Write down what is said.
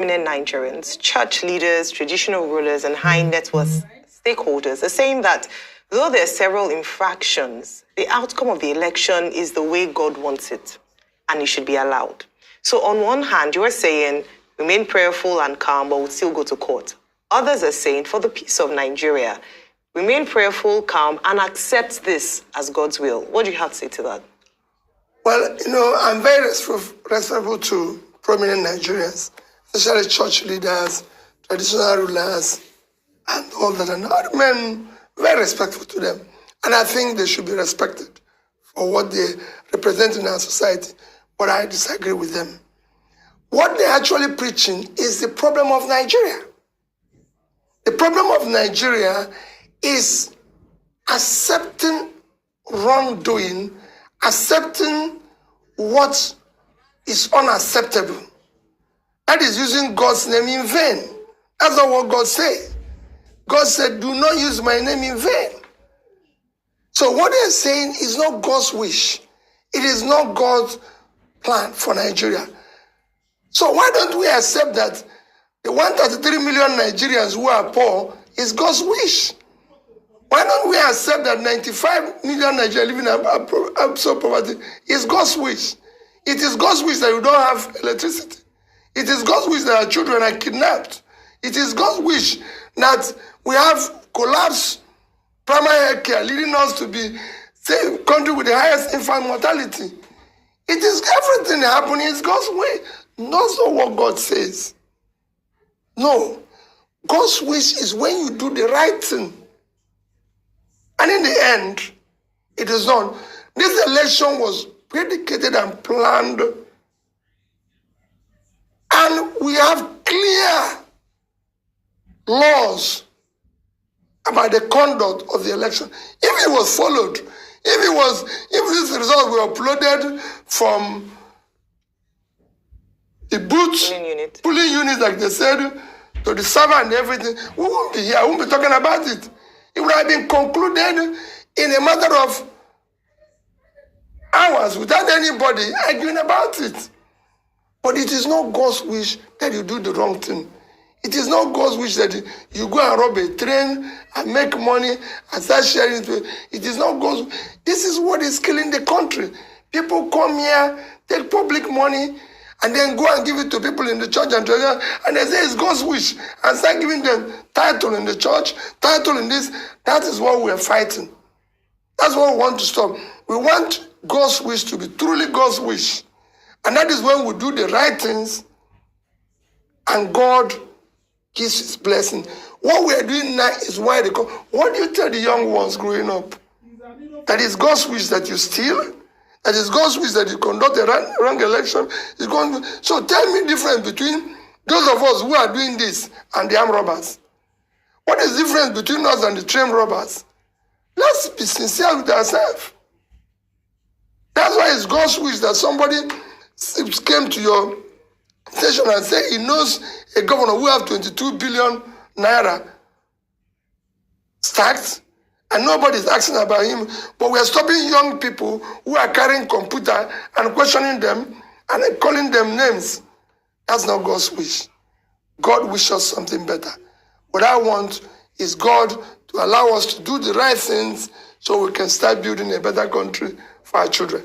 Prominent Nigerians, church leaders, traditional rulers, and high net worth stakeholders are saying that though there are several infractions, the outcome of the election is the way God wants it, and it should be allowed. So on one hand, you are saying remain prayerful and calm, but we'll still go to court. Others are saying for the peace of Nigeria, remain prayerful, calm, and accept this as God's will. What do you have to say to that? Well, I'm very respectful to prominent Nigerians, especially church leaders, traditional rulers, and all that. And I remain very respectful to them. And I think they should be respected for what they represent in our society. But I disagree with them. What they're actually preaching is the problem of Nigeria. The problem of Nigeria is accepting wrongdoing, accepting what is unacceptable. That is using God's name in vain. That's not what God said. God said, do not use my name in vain. So what they're saying is not God's wish. It is not God's plan for Nigeria. So why don't we accept that the 133 million Nigerians who are poor is God's wish? Why don't we accept that 95 million Nigerians living in absolute poverty is God's wish? It is God's wish that we don't have electricity. It is God's wish that our children are kidnapped. It is God's wish that we have collapsed primary health care, leading us to be the country with the highest infant mortality. It is everything happening is God's way. That's not what God says. No. God's wish is when you do the right thing. And in the end, it is done. This election was predicated and planned. And we have clear laws about the conduct of the election. If it was followed, if these results were uploaded from the booth, polling units, like they said, to the server and everything, we won't be here, we won't be talking about it. It would have been concluded in a matter of hours without anybody arguing about it. But it is not God's wish that you do the wrong thing. It is not God's wish that you go and rob a train and make money and start sharing it. It is not God's wish. This is what is killing the country. People come here, take public money, and then go and give it to people in the church and treasure, and they say it's God's wish, and start giving them title in the church, title in this. That is what we are fighting. That's what we want to stop. We want God's wish to be truly God's wish. And that is when we do the right things, and God gives his blessing. What we are doing now is why they come. What do you tell the young ones growing up? That is God's wish that you steal? That is God's wish that you conduct a wrong election? So tell me the difference between those of us who are doing this and the armed robbers. What is the difference between us and the trained robbers? Let's be sincere with ourselves. That's why it's God's wish that somebody came to your station and said he knows a governor who have 22 billion naira stacked, and nobody's asking about him. But we are stopping young people who are carrying computer and questioning them and calling them names. That's not God's wish. God wishes something better. What I want is God to allow us to do the right things so we can start building a better country for our children.